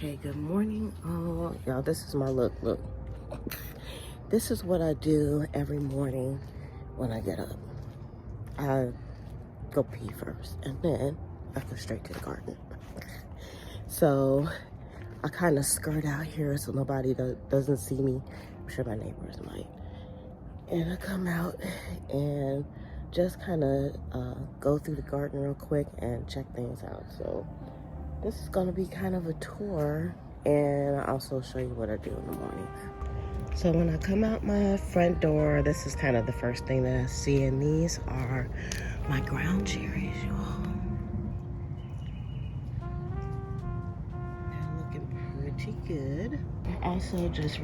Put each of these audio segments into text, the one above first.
Okay, good morning. Oh, y'all, this is my look. Look, this is what I do every morning when I get up. I go pee first, and then I go straight to the garden. So I kind of skirt out here so nobody doesn't see me. I'm sure my neighbors might. And I come out and just kind of go through the garden real quick and check things out. So this is going to be kind of a tour, and I'll also show you what I do in the morning. So when I come out my front door, this is kind of the first thing that I see, and these are my ground cherries, y'all. They're looking pretty good. I also just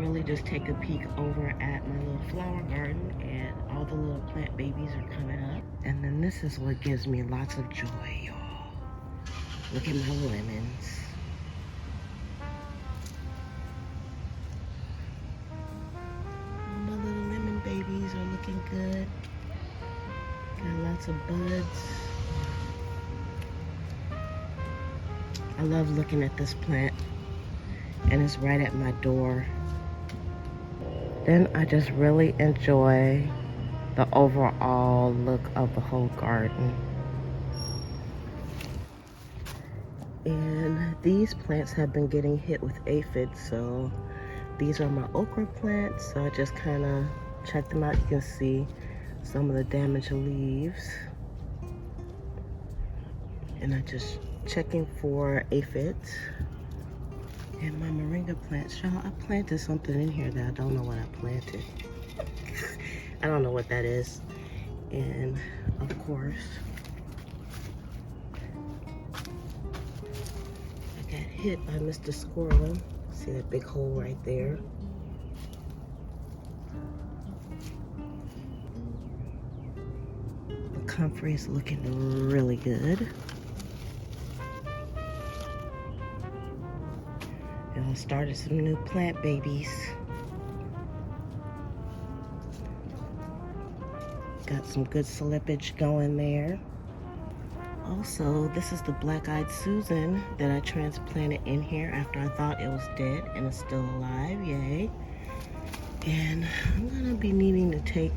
take a peek over at my little flower garden, and all the little plant babies are coming up. And then this is what gives me lots of joy, y'all. Look at my lemons. My little lemon babies are looking good. Got lots of buds. I love looking at this plant, and it's right at my door. Then I just really enjoy the overall look of the whole garden. And these plants have been getting hit with aphids, so these are my okra plants. So I just kind of check them out. You can see some of the damaged leaves. And I just checking for aphids. And my moringa plants, y'all, I planted something in here that I don't know what I planted. I don't know what that is. And of course, I got hit by Mr. Squirrel. See that big hole right there? The comfrey is looking really good. And I started some new plant babies. Got some good slippage going there. Also, this is the black-eyed Susan that I transplanted in here after I thought it was dead, and it's still alive, yay. And I'm gonna be needing to take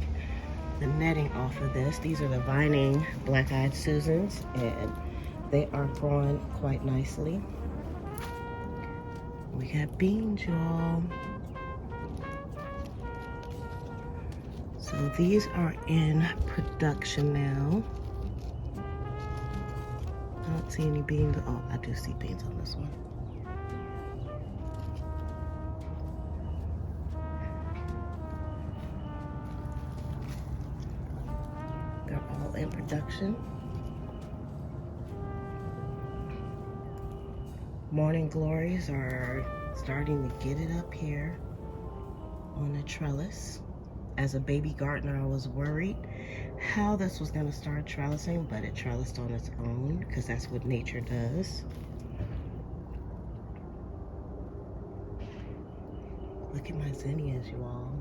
the netting off of this. These are the vining black-eyed Susans, and they are growing quite nicely. We got beans, y'all. So these are in production now. I don't see any beans. Oh, I do see beans on this one. They're all in production. Morning glories are starting to get it up here on the trellis. As a baby gardener, I was worried how this was going to start trellising, but it trellised on its own because that's what nature does. Look at my zinnias, you all.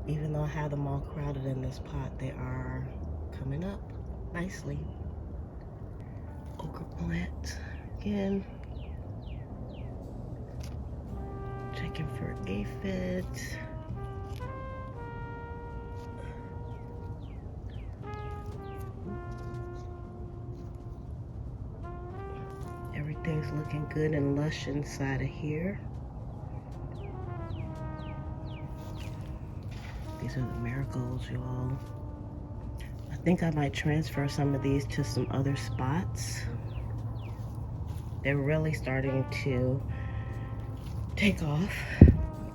Even though I have them all crowded in this pot, they are coming up nicely. Okra plant again. Checking for aphids. Everything's looking good and lush inside of here. These are the marigolds, y'all. I think I might transfer some of these to some other spots. They're really starting to take off.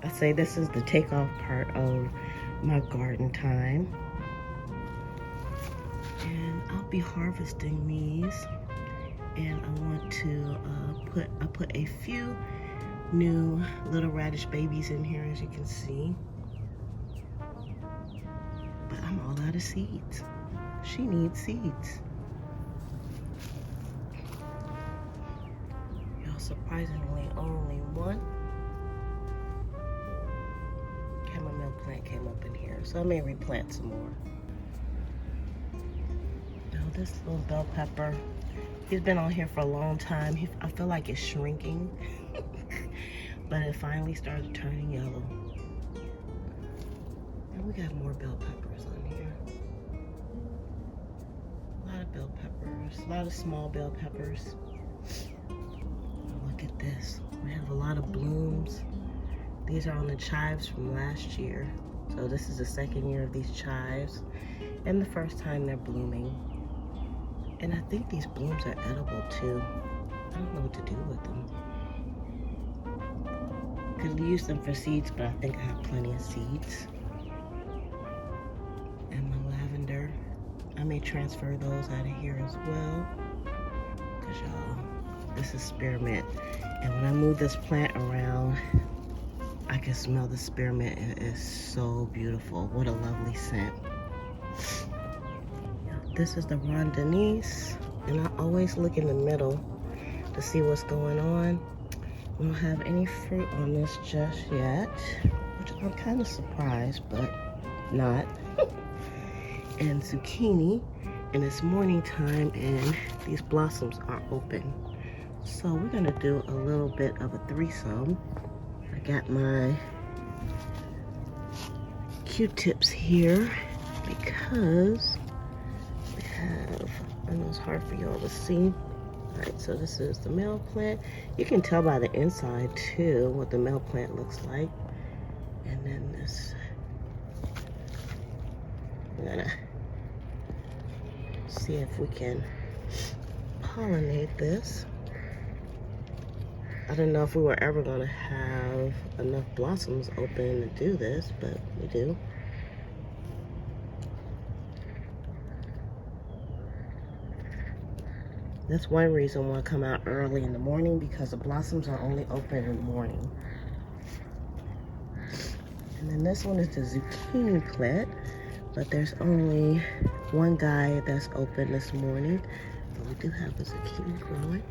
I say this is the takeoff part of my garden time. And I'll be harvesting these. And I want to put a few new little radish babies in here, as you can see. But I'm all out of seeds. She needs seeds. Y'all, surprisingly, only one chamomile plant came up in here, so I may replant some more. Now this little bell pepper, he's been on here for a long time. I feel like it's shrinking, but it finally started turning yellow. And we got more bell peppers on here. A lot of bell peppers, a lot of small bell peppers. Look at this. We have a lot of blooms. These are on the chives from last year. So this is the second year of these chives and the first time they're blooming. And I think these blooms are edible too. I don't know what to do with them. Could use them for seeds, but I think I have plenty of seeds. And my lavender, I may transfer those out of here as well. Cause y'all, this is spearmint. And when I move this plant around, I can smell the spearmint. It is so beautiful. What a lovely scent. This is the Rondanise, and I always look in the middle to see what's going on. We don't have any fruit on this just yet, which I'm kind of surprised, but not. And zucchini, and it's morning time, and these blossoms are open. So we're gonna do a little bit of a threesome. I got my Q-tips here because we have, I know it's hard for y'all to see. All right, so this is the male plant. You can tell by the inside too what the male plant looks like. And then this, I'm gonna see if we can pollinate this. I didn't know if we were ever gonna have enough blossoms open to do this, but we do. That's one reason why I come out early in the morning, because the blossoms are only open in the morning. And then this one is the zucchini plant, but there's only one guy that's open this morning. But we do have the zucchini growing,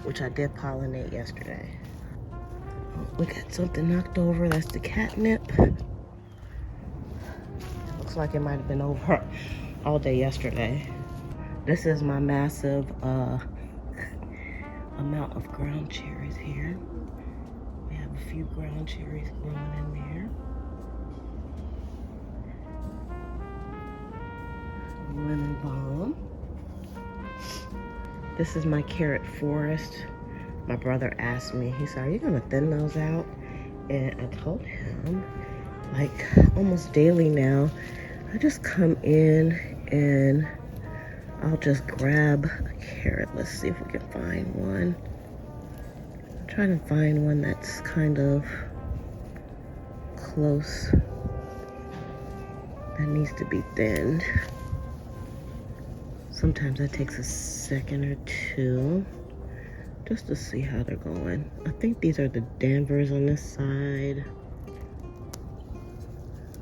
which I did pollinate yesterday. We got something knocked over. That's the catnip. Looks like it might have been over all day yesterday. This is my massive amount of ground cherries here. We have a few ground cherries growing in there. Lemon balm. This is my carrot forest. My brother asked me, he said, are you gonna thin those out? And I told him, like almost daily now, I just come in and I'll just grab a carrot. Let's see if we can find one. I'm trying to find one that's kind of close, that needs to be thinned. Sometimes that takes a second or two just to see how they're going. I think these are the Danvers on this side.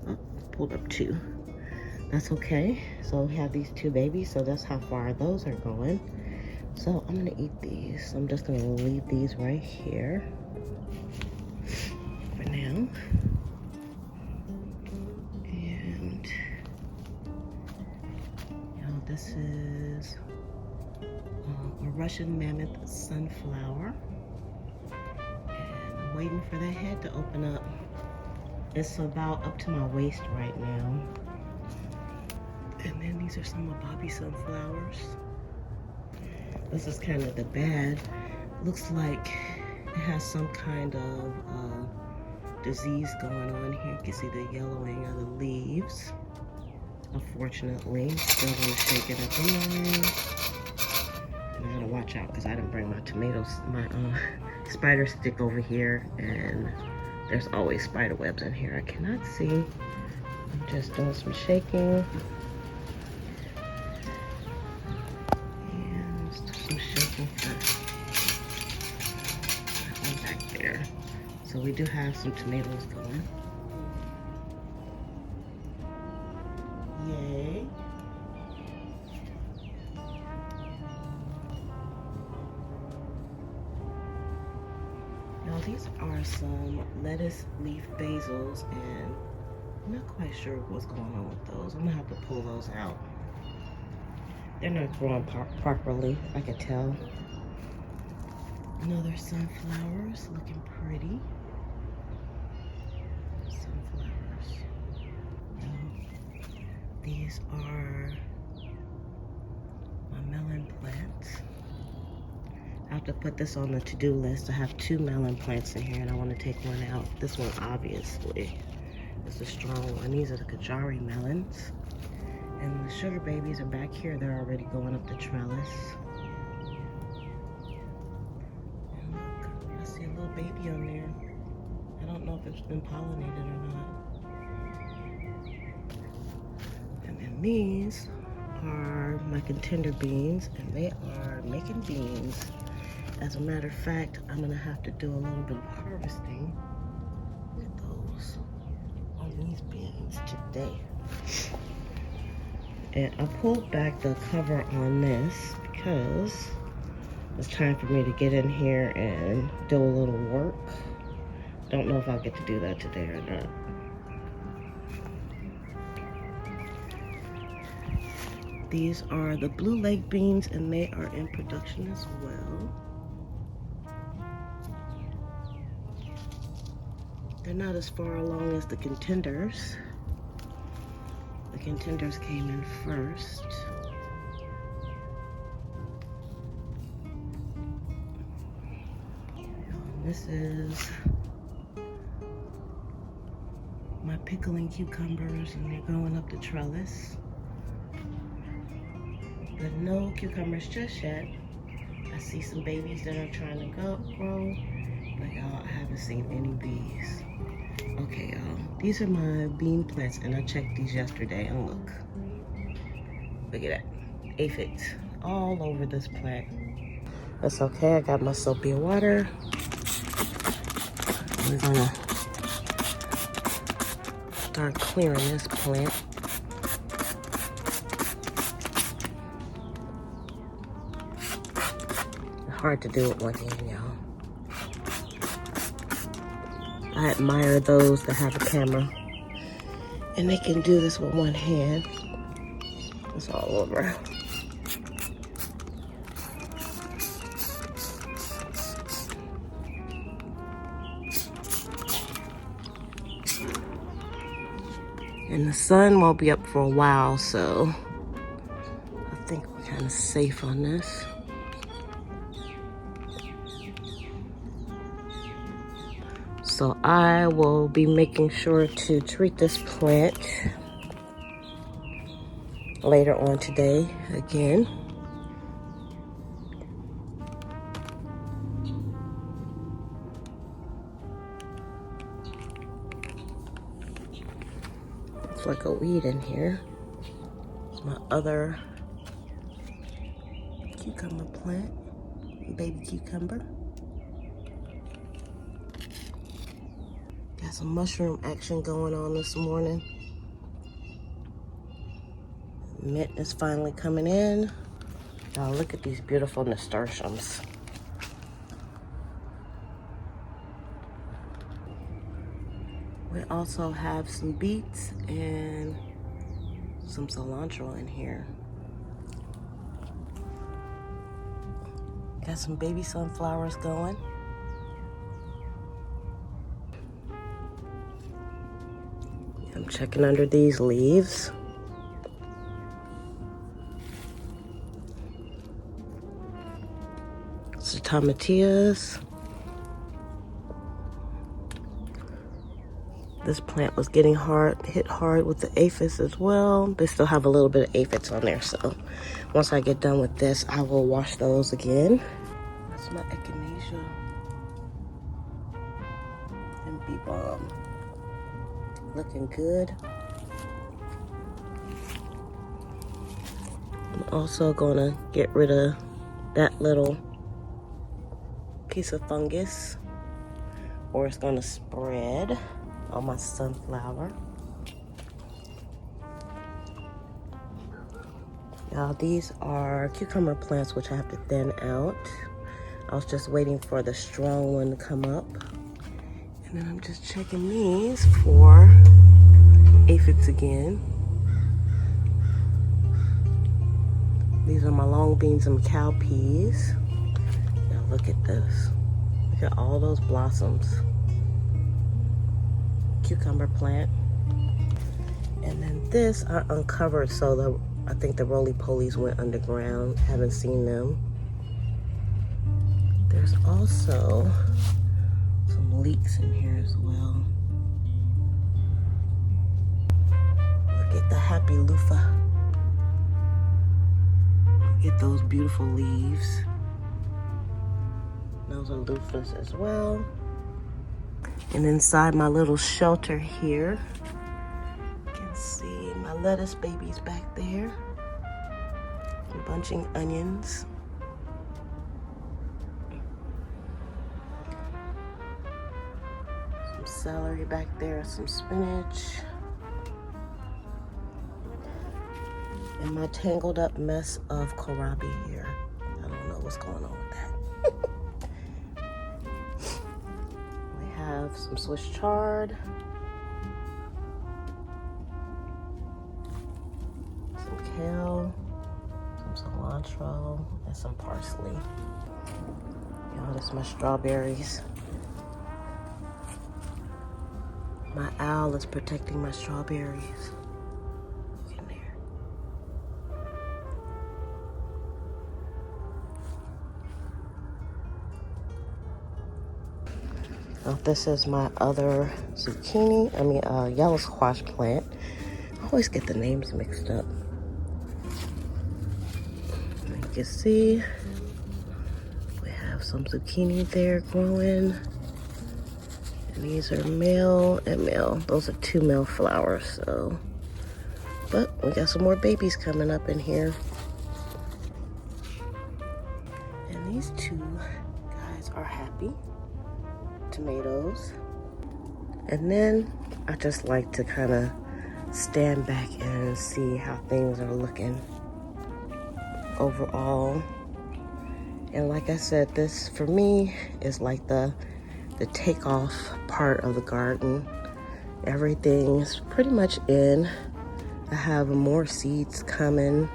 Oh, pulled up two. That's okay. So we have these two babies, so that's how far those are going. So I'm gonna eat these. I'm just gonna leave these right here for now. And this is a Russian mammoth sunflower. And I'm waiting for that head to open up. It's about up to my waist right now. And then these are some of Bobby sunflowers. This is kind of the bad. Looks like it has some kind of disease going on here. You can see the yellowing of the leaves. Unfortunately, still gonna shake it up anyway. And I gotta watch out because I didn't bring my tomatoes, my spider stick over here, and there's always spider webs in here. I cannot see. I'm just doing some shaking. And let's do some shaking first. That one back there. So we do have some tomatoes going. Yay. Now these are some lettuce leaf basils, and I'm not quite sure what's going on with those. I'm gonna have to pull those out. They're not growing properly, I can tell. Another sunflowers, looking pretty. Sunflowers. These are my melon plants. I have to put this on the to-do list. I have 2 melon plants in here and I want to take one out. This one obviously is the strong one. These are the Kajari melons. And the sugar babies are back here. They're already going up the trellis. And look, I see a little baby on there. I don't know if it's been pollinated or not. And then these are my contender beans, and they are making beans. As a matter of fact, I'm gonna have to do a little bit of harvesting with those on these beans today. And I pulled back the cover on this because it's time for me to get in here and do a little work. Don't know if I'll get to do that today or not. These are the blue leg beans and they are in production as well. They're not as far along as the contenders. The contenders came in first. This is my pickling cucumbers and they're going up the trellis. But no cucumbers just yet. I see some babies that are trying to grow, but y'all, I haven't seen any bees. Okay, y'all, these are my bean plants and I checked these yesterday and look at that, aphids all over this plant. That's okay, I got my soapy water. We're gonna start clearing this plant. Hard to do it one hand, y'all. I admire those that have a camera and they can do this with one hand. It's all over. And the sun won't be up for a while, so I think we're kind of safe on this. So I will be making sure to treat this plant later on today again. Looks like a weed in here. It's my other cucumber plant, baby cucumber. Got some mushroom action going on this morning. Mint is finally coming in. Now look at these beautiful nasturtiums. We also have some beets and some cilantro in here. Got some baby sunflowers going. I'm checking under these leaves. Some tomatillas. This plant was getting hit hard with the aphids as well. They still have a little bit of aphids on there, so once I get done with this, I will wash those again. That's my echinacea and bee balm. Looking good. I'm also gonna get rid of that little piece of fungus, or it's gonna spread on my sunflower. Now these are cucumber plants which I have to thin out. I was just waiting for the strong one to come up. And then I'm just checking these for aphids again. These are my long beans and cowpeas. Now look at this. Look at all those blossoms. Cucumber plant. And then this I uncovered, so I think the roly-polies went underground. Haven't seen them. There's also some leeks in here as well. Look at the happy loofah. Look at those beautiful leaves. Those are loofahs as well. And inside my little shelter here, you can see my lettuce babies back there. Some bunching onions. Some celery back there, some spinach. And my tangled up mess of kohlrabi here. I don't know what's going on with that. We have some Swiss chard. Some kale. Some cilantro. And some parsley. Y'all, this is my strawberries. My owl is protecting my strawberries. Now, this is my other zucchini, yellow squash plant. I always get the names mixed up. You can see we have some zucchini there growing. And these are male and male. Those are 2 male flowers, so. But we got some more babies coming up in here. And these 2 guys are happy. Tomatoes. And then I just like to kind of stand back and see how things are looking overall. And like I said, this for me is like the takeoff part of the garden. Everything's pretty much in. I have more seeds coming.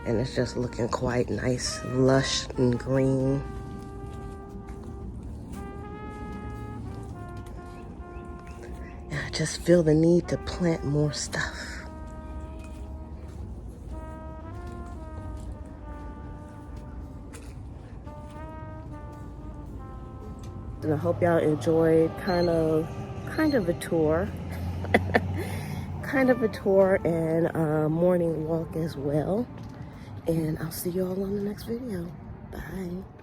And it's just looking quite nice, lush and green. And I just feel the need to plant more stuff. And I hope y'all enjoyed kind of a tour. Kind of a tour and a morning walk as well. And I'll see you all on the next video. Bye.